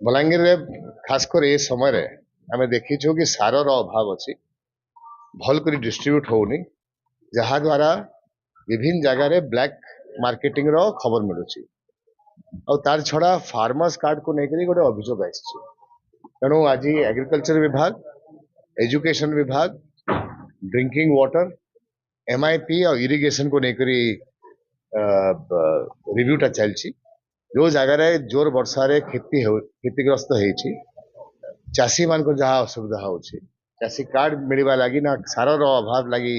बलांगीर रे खास कर ए समय रे आमे देखिछु कि सारर अभाव अछि भल करी डिस्ट्रीब्यूट होउनी जहा द्वारा विभिन्न जगह रे ब्लैक मार्केटिंग रो खबर मिलुछि और तार छड़ा फार्मर्स कार्ड को नेकरी गोटे अभियोग आछि तेणु आज एग्रीकल्चर विभाग एजुकेशन विभाग ड्रिंकिंग वाटर एमआईपी और इरिगेशन को नेकरी रिव्यूटा चलछि जो जगह जोर वर्षा रे क्षतिग्रस्त होती चाषी मान को जहाँ असुविधा होची चाषी कार्ड मिलवा लगी ना सारर अभाव लगी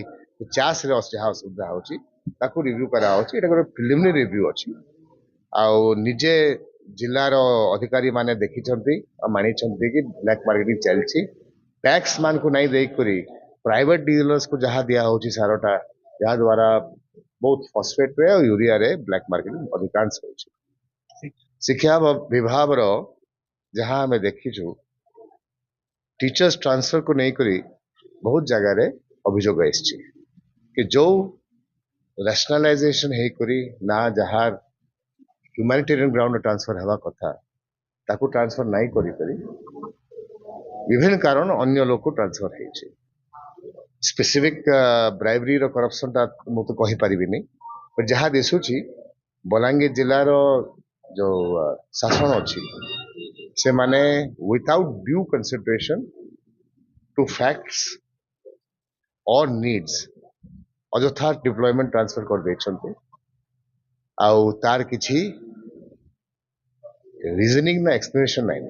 चाष रे जहाँ असुविधा होची ताकू रिव्यू करा होची एटा गोटे प्रिलिमिनरी रिव्यू अछि आउ निजे जिल्लार अधिकारी माने देखिछंती आ मानिछंती कि ब्लैक मार्केटिंग चलछि टैक्स मान को नहीं देई करी प्राइवेट डीलर्स को जहाँ दिया होची सारटा जहाँ द्वारा बहुत फॉस्फेट रे और यूरिया रे ब्लैक मार्केटिंग अधिकांश होची शिक्षा विभाग रो जहाँ हमें देखीछु टीचर्स ट्रांसफर को नहीं करी बहुत जगह रे अभियोग आछि कि जो रैशनलाइजेशन हे करी ना जहाँ ह्यूमैनिटेरियन ग्राउंड ट्रांसफर हवा कथा ताकू ट्रांसफर नहीं करी करी विभिन्न कारण अन्य लोग को ट्रांसफर हेछि स्पेसिफिक ब्राइबरी रो करप्शन ता मु तो कहि परिबिनी पर जहाँ दिसुछि बलांगीर जिल्ला रो जो शासन अच्छी से माने without due consideration to facts और नीड्स अजथा डिप्लॉयमेंट ट्रांसफर कर देछंते आउ तार किछि रीजनिंग ना एक्सप्लेनेशन नहीं